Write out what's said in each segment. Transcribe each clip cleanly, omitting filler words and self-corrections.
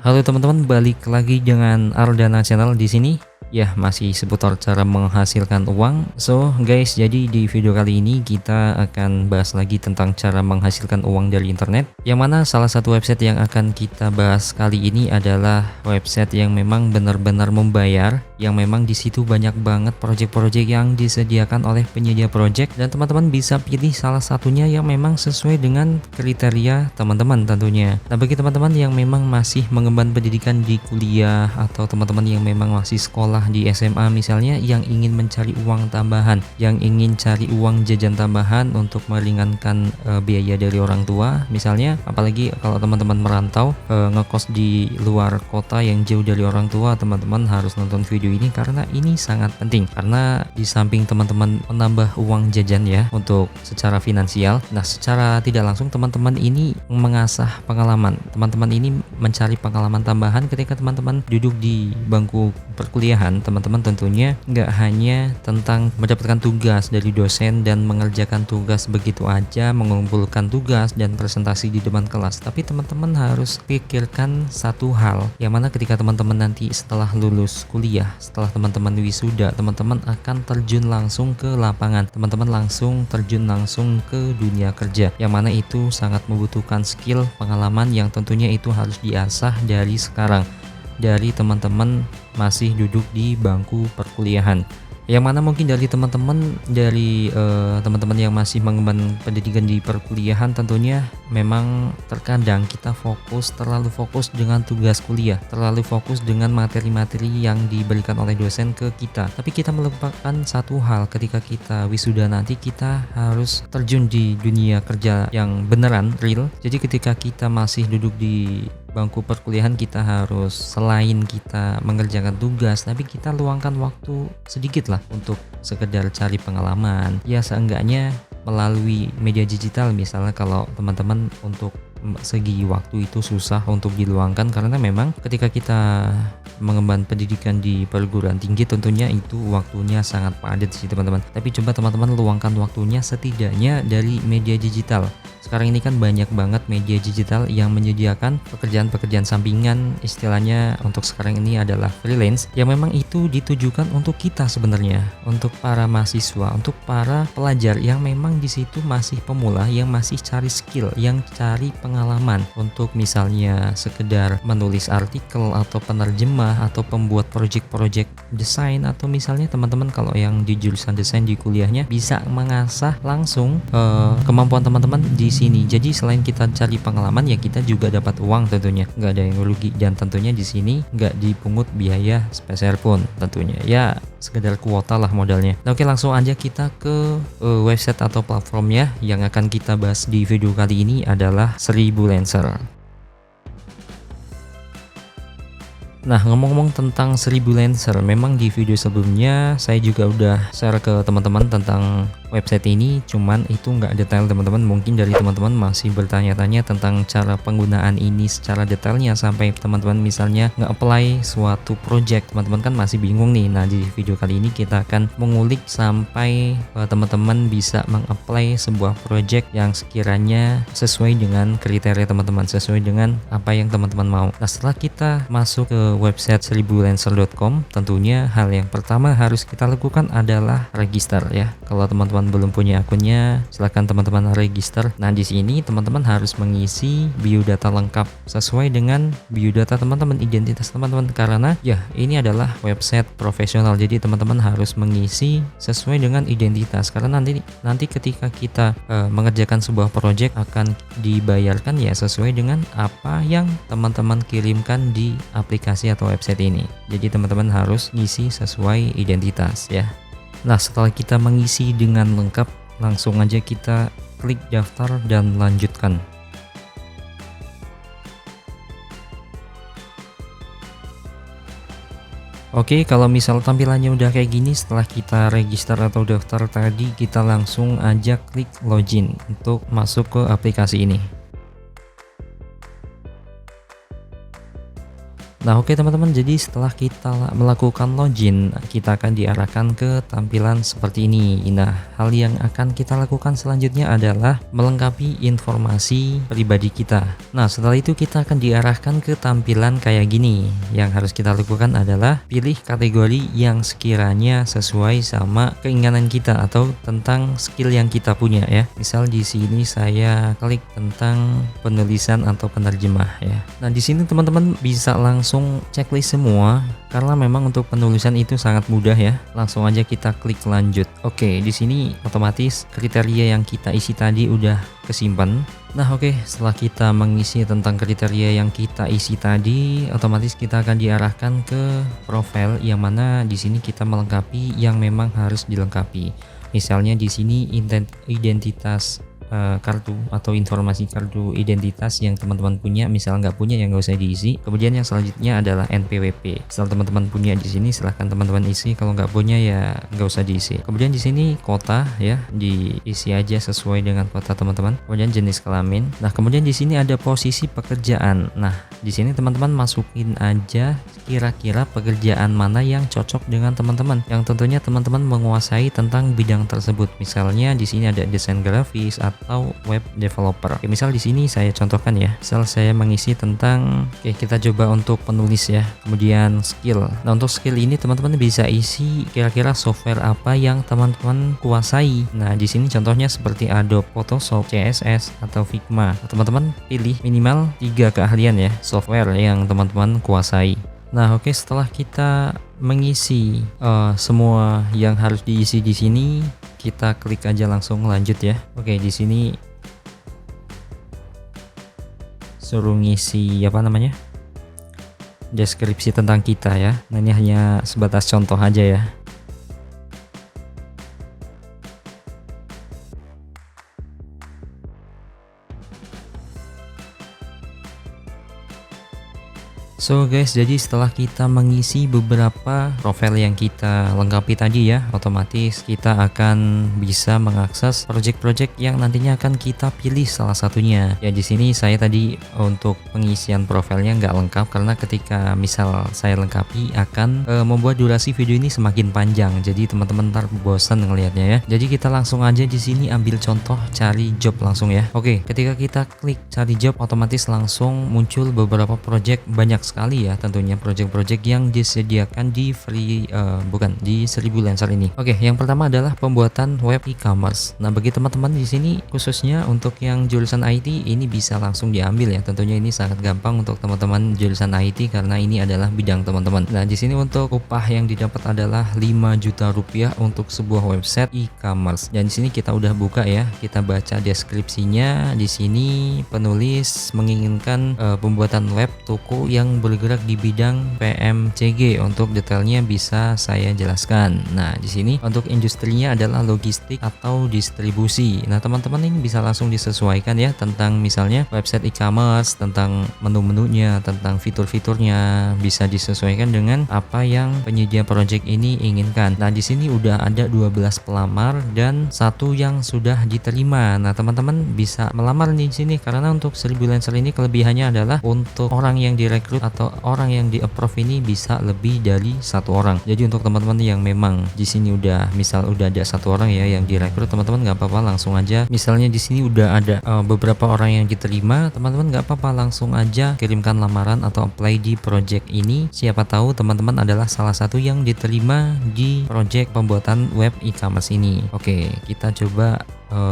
Halo teman-teman, balik lagi dengan Ardana Channel di sini. Ya, masih seputar cara menghasilkan uang. So, guys, jadi di video kali ini kita akan bahas lagi tentang cara menghasilkan uang dari internet. Yang mana salah satu website yang akan kita bahas kali ini adalah website yang memang benar-benar membayar, yang memang di situ banyak banget project-project yang disediakan oleh penyedia project, dan teman-teman bisa pilih salah satunya yang memang sesuai dengan kriteria teman-teman tentunya. Nah, bagi teman-teman yang memang masih mengemban pendidikan di kuliah, atau teman-teman yang memang masih sekolah di SMA misalnya, yang ingin mencari uang tambahan, yang ingin cari uang jajan tambahan untuk meringankan biaya dari orang tua misalnya, apalagi kalau teman-teman merantau ngekos di luar kota yang jauh dari orang tua, teman-teman harus nonton video ini karena ini sangat penting. Karena di samping teman-teman menambah uang jajan ya untuk secara finansial, nah secara tidak langsung teman-teman ini mengasah pengalaman, teman-teman ini mencari pengalaman tambahan ketika teman-teman duduk di bangku perkuliahan. Teman-teman tentunya nggak hanya tentang mendapatkan tugas dari dosen dan mengerjakan tugas begitu aja, mengumpulkan tugas dan presentasi di depan kelas, tapi teman-teman harus pikirkan satu hal, yang mana ketika teman-teman nanti setelah lulus kuliah, setelah teman-teman wisuda, teman-teman akan terjun langsung ke lapangan, teman-teman langsung terjun langsung ke dunia kerja, yang mana itu sangat membutuhkan skill, pengalaman yang tentunya itu harus diasah dari sekarang, dari teman-teman masih duduk di bangku perkuliahan. Yang mana mungkin dari teman-teman teman-teman yang masih mengemban pendidikan di perkuliahan, tentunya memang terkadang kita terlalu fokus dengan tugas kuliah, terlalu fokus dengan materi-materi yang diberikan oleh dosen ke kita, tapi kita melupakan satu hal, ketika kita wisuda nanti kita harus terjun di dunia kerja yang beneran real. Jadi ketika kita masih duduk di bangku perkuliahan, kita harus, selain kita mengerjakan tugas, tapi kita luangkan waktu sedikit lah untuk sekedar cari pengalaman ya, seenggaknya melalui media digital. Misalnya kalau teman-teman untuk segi waktu itu susah untuk diluangkan, karena memang ketika kita mengemban pendidikan di perguruan tinggi tentunya itu waktunya sangat padat sih teman-teman, tapi coba teman-teman luangkan waktunya setidaknya dari media digital. Sekarang ini kan banyak banget media digital yang menyediakan pekerjaan-pekerjaan sampingan, istilahnya untuk sekarang ini adalah freelance, yang memang itu ditujukan untuk kita sebenarnya, untuk para mahasiswa, untuk para pelajar yang memang di situ masih pemula, yang masih cari skill, yang cari pengalaman untuk misalnya sekedar menulis artikel atau penerjemah atau pembuat project-project desain, atau misalnya teman-teman kalau yang di jurusan desain di kuliahnya bisa mengasah langsung kemampuan teman-teman di sini. Jadi selain kita cari pengalaman ya, kita juga dapat uang tentunya, nggak ada yang rugi, dan tentunya di sini nggak dipungut biaya speser pun tentunya ya, sekedar kuota lah modalnya. Nah, oke, langsung aja kita ke website atau platformnya. Yang akan kita bahas di video kali ini adalah Sribulancer. Nah, ngomong-ngomong tentang Sribulancer, memang di video sebelumnya saya juga udah share ke teman-teman tentang website ini, cuman itu nggak detail teman-teman. Mungkin dari teman-teman masih bertanya-tanya tentang cara penggunaan ini secara detailnya, sampai teman-teman misalnya nge-apply suatu project, teman-teman kan masih bingung nih. Nah, di video kali ini kita akan mengulik sampai teman-teman bisa meng-apply sebuah project yang sekiranya sesuai dengan kriteria teman-teman, sesuai dengan apa yang teman-teman mau. Nah, setelah kita masuk ke website sribulancer.com, tentunya hal yang pertama harus kita lakukan adalah register ya. Kalau teman-teman belum punya akunnya, silahkan teman-teman register. Nah, di sini teman-teman harus mengisi biodata lengkap sesuai dengan biodata teman-teman, identitas teman-teman, karena ya ini adalah website profesional. Jadi teman-teman harus mengisi sesuai dengan identitas, karena nanti ketika kita mengerjakan sebuah project akan dibayarkan ya sesuai dengan apa yang teman-teman kirimkan di aplikasi atau website ini. Jadi teman-teman harus ngisi sesuai identitas ya. Nah, setelah kita mengisi dengan lengkap, langsung aja kita klik daftar dan lanjutkan. Oke, kalau misal tampilannya udah kayak gini, setelah kita register atau daftar tadi, kita langsung aja klik login untuk masuk ke aplikasi ini. Nah oke teman-teman, jadi setelah kita melakukan login, kita akan diarahkan ke tampilan seperti ini. Nah hal yang akan kita lakukan selanjutnya adalah melengkapi informasi pribadi kita. Nah setelah itu kita akan diarahkan ke tampilan kayak gini. Yang harus kita lakukan adalah pilih kategori yang sekiranya sesuai sama keinginan kita atau tentang skill yang kita punya ya. Misal di sini saya klik tentang penulisan atau penerjemah ya. Nah di sini teman-teman bisa langsung checklist semua karena memang untuk penulisan itu sangat mudah ya. Langsung aja kita klik lanjut. Oke, di sini otomatis kriteria yang kita isi tadi udah kesimpan. Nah oke, setelah kita mengisi tentang kriteria yang kita isi tadi, otomatis kita akan diarahkan ke profil yang mana di sini kita melengkapi yang memang harus dilengkapi. Misalnya di sini identitas kartu atau informasi kartu identitas yang teman-teman punya. Misal nggak punya yang nggak usah diisi. Kemudian yang selanjutnya adalah NPWP. Setelah teman-teman punya di sini silahkan teman-teman isi, kalau nggak punya ya nggak usah diisi. Kemudian di sini kota ya, diisi aja sesuai dengan kota teman-teman. Kemudian jenis kelamin. Nah kemudian di sini ada posisi pekerjaan. Nah di sini teman-teman masukin aja kira-kira pekerjaan mana yang cocok dengan teman-teman, yang tentunya teman-teman menguasai tentang bidang tersebut. Misalnya di sini ada desain grafis atau web developer. Oke, misal di sini saya contohkan ya. Misal saya mengisi tentang, oke kita coba untuk penulis ya. Kemudian skill. Nah untuk skill ini teman-teman bisa isi kira-kira software apa yang teman-teman kuasai. Nah di sini contohnya seperti Adobe Photoshop, CSS atau Figma. Teman-teman pilih minimal 3 keahlian ya software yang teman-teman kuasai. Nah oke, setelah kita mengisi semua yang harus diisi di sini, kita klik aja langsung lanjut ya. Oke, di sini suruh ngisi apa namanya, deskripsi tentang kita ya. Nah ini hanya sebatas contoh aja ya. So guys, jadi setelah kita mengisi beberapa profil yang kita lengkapi tadi ya, otomatis kita akan bisa mengakses project-project yang nantinya akan kita pilih salah satunya. Ya di sini saya tadi untuk pengisian profilnya nggak lengkap karena ketika misal saya lengkapi akan membuat durasi video ini semakin panjang. Jadi teman-teman ntar bosan ngelihatnya ya. Jadi kita langsung aja di sini ambil contoh cari job langsung ya. Oke, ketika kita klik cari job, otomatis langsung muncul beberapa project, banyak sekali ya tentunya project-project yang disediakan di di 1000 Lancer ini. Oke, yang pertama adalah pembuatan web e-commerce. Nah, bagi teman-teman di sini khususnya untuk yang jurusan IT ini bisa langsung diambil ya. Tentunya ini sangat gampang untuk teman-teman jurusan IT karena ini adalah bidang teman-teman. Nah, di sini untuk upah yang didapat adalah 5 juta rupiah untuk sebuah website e-commerce. Dan di sini kita udah buka ya. Kita baca deskripsinya. Di sini penulis menginginkan pembuatan web toko yang bergerak di bidang PMCG. Untuk detailnya bisa saya jelaskan. Nah, di sini untuk industrinya adalah logistik atau distribusi. Nah, teman-teman ini bisa langsung disesuaikan ya tentang misalnya website e-commerce, tentang menu-menunya, tentang fitur-fiturnya, bisa disesuaikan dengan apa yang penyedia project ini inginkan. Nah, di sini udah ada 12 pelamar dan 1 yang sudah diterima. Nah, teman-teman bisa melamar di sini karena untuk 1000 Lancer ini kelebihannya adalah untuk orang yang direkrut atau orang yang di approve ini bisa lebih dari 1 orang. Jadi untuk teman-teman yang memang di sini udah ada 1 orang ya yang direkrut, teman-teman nggak apa-apa langsung aja. Misalnya di sini udah ada beberapa orang yang diterima, teman-teman nggak apa-apa langsung aja kirimkan lamaran atau apply di project ini. Siapa tahu teman-teman adalah salah satu yang diterima di project pembuatan web e-commerce ini. Oke, kita coba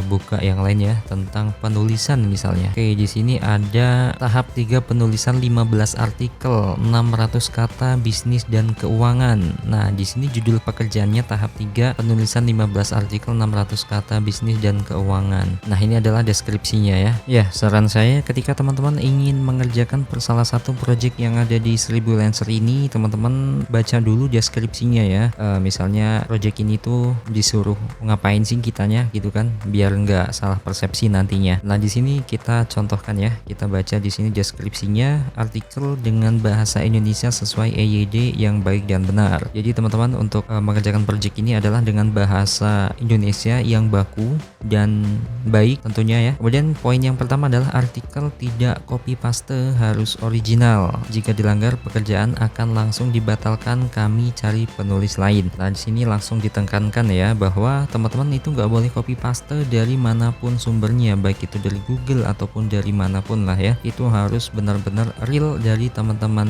buka yang lain ya tentang penulisan misalnya. Oke, di sini ada tahap 3 penulisan 15 artikel, 600 kata bisnis dan keuangan. Nah, di sini judul pekerjaannya tahap 3 penulisan 15 artikel, 600 kata bisnis dan keuangan. Nah, ini adalah deskripsinya ya. Ya, saran saya ketika teman-teman ingin mengerjakan salah satu project yang ada di 1000 Lancer ini, teman-teman baca dulu deskripsinya ya. Misalnya project ini tuh disuruh ngapain sih kitanya gitu kan. biar nggak salah persepsi nantinya. Nah, di sini kita contohkan ya, kita baca di sini deskripsinya, artikel dengan bahasa Indonesia sesuai EYD yang baik dan benar. Jadi teman-teman untuk mengerjakan project ini adalah dengan bahasa Indonesia yang baku dan baik tentunya ya. Kemudian poin yang pertama adalah artikel tidak copy paste, harus original. Jika dilanggar pekerjaan akan langsung dibatalkan, kami cari penulis lain. Nah, di sini langsung ditekankan ya bahwa teman-teman itu nggak boleh copy paste dari manapun sumbernya, baik itu dari Google ataupun dari manapun lah ya. Itu harus benar-benar real dari teman-teman.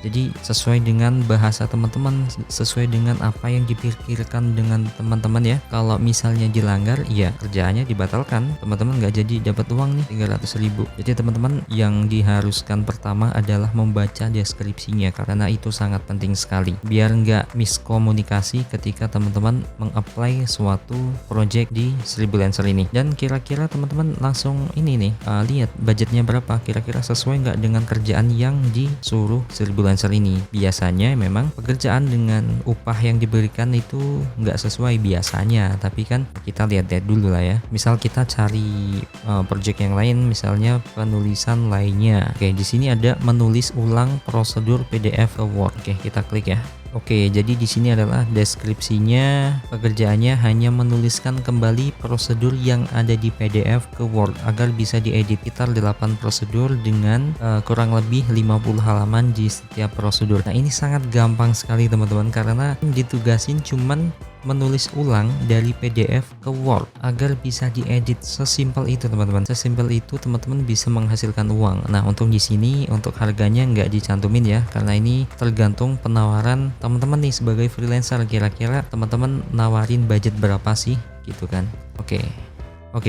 Jadi sesuai dengan bahasa teman-teman, sesuai dengan apa yang dipikirkan dengan teman-teman ya. Kalau misalnya dilanggar, ya kerjaannya dibatalkan. Teman-teman nggak jadi dapat uang nih 300.000. Jadi teman-teman yang diharuskan pertama adalah membaca deskripsinya, karena itu sangat penting sekali biar nggak miskomunikasi ketika teman-teman meng-apply suatu project di Sribulancer ini. Dan kira-kira teman-teman langsung ini nih lihat budgetnya berapa, kira-kira sesuai nggak dengan kerjaan yang disuruh Sribulancer ini. Biasanya memang pekerjaan dengan upah yang diberikan itu nggak sesuai biasanya, tapi kan kita lihat-lihat dulu lah ya. Misal kita cari project yang lain, misalnya penulisan lainnya. Oke, di sini ada menulis ulang prosedur PDF ke Word. Oke, kita klik ya. Oke, jadi di sini adalah deskripsinya. Pekerjaannya hanya menuliskan kembali prosedur yang ada di PDF ke Word agar bisa diedit. Sekitar 8 prosedur dengan kurang lebih 50 halaman di setiap prosedur. Nah, ini sangat gampang sekali teman-teman, karena ditugasin cuman menulis ulang dari PDF ke Word agar bisa diedit. Sesimpel itu teman-teman. Sesimpel itu teman-teman bisa menghasilkan uang. Nah, untuk di sini untuk harganya nggak dicantumin ya, karena ini tergantung penawaran teman-teman nih sebagai freelancer. Kira-kira teman-teman nawarin budget berapa sih gitu kan. Oke,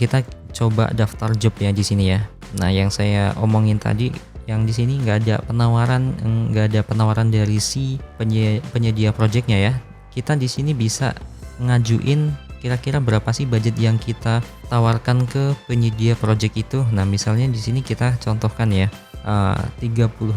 kita coba daftar job ya di sini ya. Nah, yang saya omongin tadi, yang di sini nggak ada penawaran dari si penyedia projectnya ya. Kita di sini bisa ngajuin kira-kira berapa sih budget yang kita tawarkan ke penyedia project itu. Nah, misalnya di sini kita contohkan ya 30.000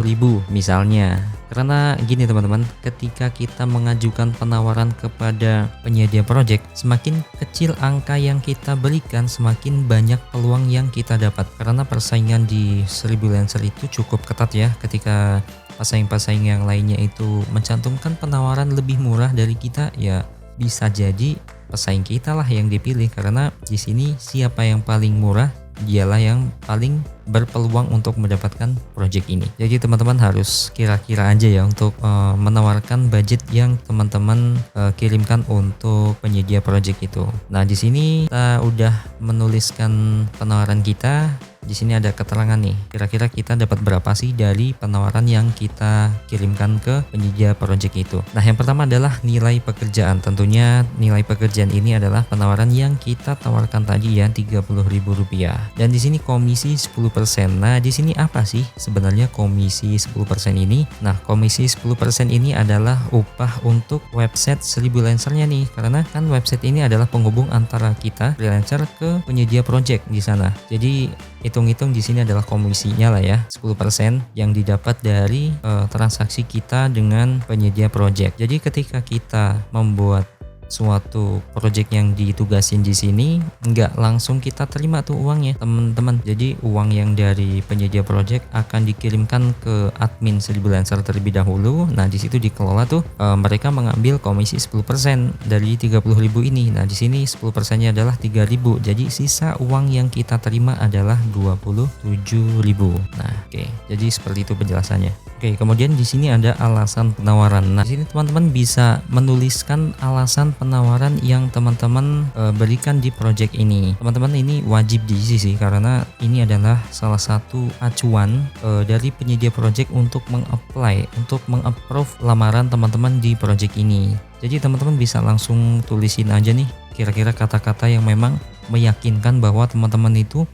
misalnya. Karena gini teman-teman, ketika kita mengajukan penawaran kepada penyedia project, semakin kecil angka yang kita berikan, semakin banyak peluang yang kita dapat. Karena persaingan di Sribulancer itu cukup ketat ya, ketika pesaing-pesaing yang lainnya itu mencantumkan penawaran lebih murah dari kita, ya bisa jadi pesaing kita lah yang dipilih, karena di sini siapa yang paling murah dialah yang paling berpeluang untuk mendapatkan project ini. Jadi teman-teman harus kira-kira aja ya untuk menawarkan budget yang teman-teman kirimkan untuk penyedia project itu. Nah, di sini kita udah menuliskan penawaran kita. Di sini ada keterangan nih, kira-kira kita dapat berapa sih dari penawaran yang kita kirimkan ke penyedia project itu. Nah, yang pertama adalah nilai pekerjaan. Tentunya nilai pekerjaan ini adalah penawaran yang kita tawarkan tadi ya, Rp30.000. Dan di sini komisi 10%. Nah, di sini apa sih sebenarnya komisi 10% ini? Nah, komisi 10% ini adalah upah untuk website Sribulancer-nya nih, karena kan website ini adalah penghubung antara kita freelancer ke penyedia project di sana. Jadi hitung-hitung di sini adalah komisinya lah ya, 10% yang didapat dari transaksi kita dengan penyedia project. Jadi ketika kita membuat suatu project yang ditugasin di sini, nggak langsung kita terima tuh uangnya teman-teman. Jadi uang yang dari penyedia project akan dikirimkan ke admin Sribulancer terlebih dahulu. Nah, di situ dikelola tuh mereka mengambil komisi 10% dari 30.000 ini. Nah, di sini 10%-nya adalah 3.000. Jadi sisa uang yang kita terima adalah 27.000. Nah, oke. Jadi seperti itu penjelasannya. Oke, kemudian di sini ada alasan penawaran. Nah, di sini teman-teman bisa menuliskan alasan penawaran yang teman-teman berikan di project ini. Teman-teman ini wajib diisi sih, karena ini adalah salah satu acuan dari penyedia project untuk meng-apply, untuk meng-approve lamaran teman-teman di project ini. Jadi teman-teman bisa langsung tulisin aja nih kira-kira kata-kata yang memang meyakinkan bahwa teman-teman itu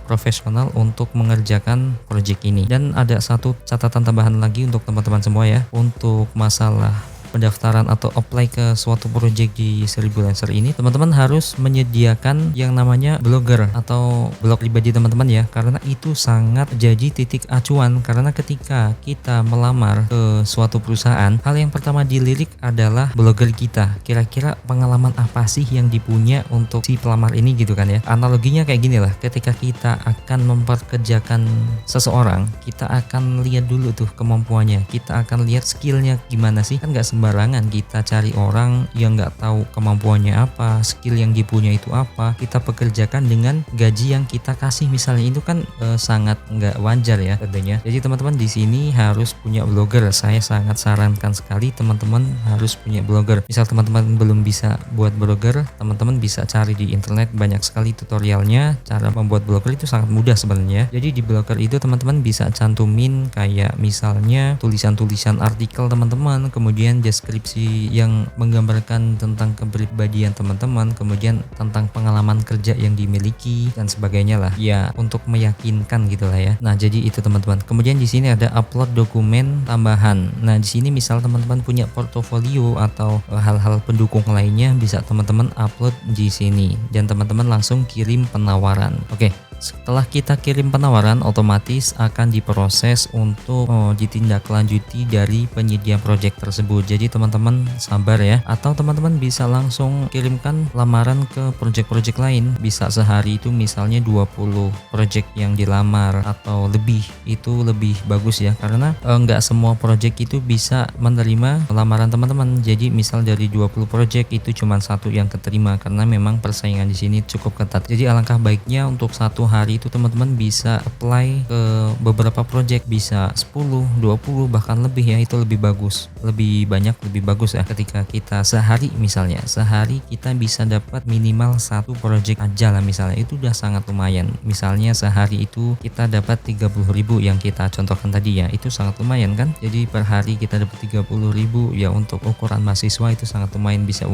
profesional untuk mengerjakan project ini. Dan ada satu catatan tambahan lagi untuk teman-teman semua ya, untuk masalah pendaftaran atau apply ke suatu project di Seribulancer ini, teman-teman harus menyediakan yang namanya blogger atau blog pribadi teman-teman ya, karena itu sangat jadi titik acuan. Karena ketika kita melamar ke suatu perusahaan, hal yang pertama dilirik adalah blogger kita. Kira-kira pengalaman apa sih yang dipunya untuk si pelamar ini gitu kan ya. Analoginya kayak gini lah, ketika kita akan memperkerjakan seseorang, kita akan lihat dulu tuh kemampuannya, kita akan lihat skillnya gimana sih. Kan nggak sembarangan kita cari orang yang nggak tahu kemampuannya apa, skill yang dipunya itu apa, kita pekerjakan dengan gaji yang kita kasih misalnya, itu kan sangat nggak wajar ya tentunya. Jadi teman-teman di sini harus punya blogger. Saya sangat sarankan sekali teman-teman harus punya blogger. Misal teman-teman belum bisa buat blogger, teman-teman bisa cari di internet, banyak sekali tutorialnya. Cara membuat blogger itu sangat mudah sebenarnya. Jadi di blogger itu teman-teman bisa cantumin kayak misalnya tulisan-tulisan artikel teman-teman, kemudian deskripsi yang menggambarkan tentang kepribadian teman-teman, kemudian tentang pengalaman kerja yang dimiliki dan sebagainya lah ya, untuk meyakinkan gitulah ya. Nah jadi itu teman-teman. Kemudian di sini ada upload dokumen tambahan. Nah di sini misal teman-teman punya portofolio atau hal-hal pendukung lainnya, bisa teman-teman upload di sini dan teman-teman langsung kirim penawaran. Oke. Setelah kita kirim penawaran, otomatis akan diproses untuk ditindaklanjuti dari penyedia project tersebut. Jadi teman-teman sabar ya, atau teman-teman bisa langsung kirimkan lamaran ke project-project lain. Bisa sehari itu misalnya 20 project yang dilamar atau lebih, itu lebih bagus ya, karena nggak semua project itu bisa menerima lamaran teman-teman. Jadi misal dari 20 project itu cuma satu yang keterima, karena memang persaingan di sini cukup ketat. Jadi alangkah baiknya untuk satu hari itu teman-teman bisa apply ke beberapa project, bisa 10, 20 bahkan lebih ya, itu lebih bagus, lebih banyak, lebih bagus ya. Ketika kita sehari misalnya, sehari kita bisa dapat minimal satu project aja lah misalnya, itu udah sangat lumayan. Misalnya sehari itu kita dapat 30.000 yang kita contohkan tadi ya, itu sangat lumayan kan. Jadi per hari kita dapat 30.000 ya, untuk ukuran mahasiswa itu sangat lumayan. Bisa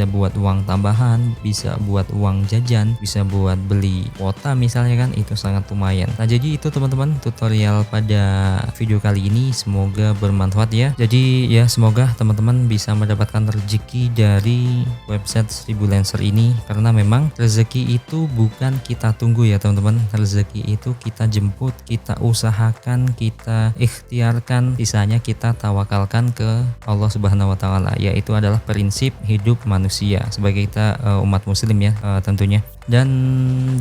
buat uang tambahan, bisa buat uang jajan, bisa buat beli kuota misalnya kan, itu sangat lumayan. Nah jadi itu teman-teman tutorial pada video kali ini, semoga bermanfaat ya. Jadi ya semoga teman-teman bisa mendapatkan rezeki dari website Seribulancer ini, karena memang rezeki itu bukan kita tunggu ya teman-teman, rezeki itu kita jemput, kita usahakan, kita ikhtiarkan, sisanya kita tawakalkan ke Allah Subhanahu wa taala. Yaitu adalah prinsip hidup manusia sebagai kita umat muslim ya tentunya. Dan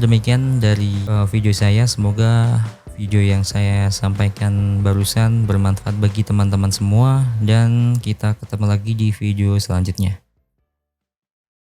demikian dari video saya, semoga video yang saya sampaikan barusan bermanfaat bagi teman-teman semua, dan kita ketemu lagi di video selanjutnya.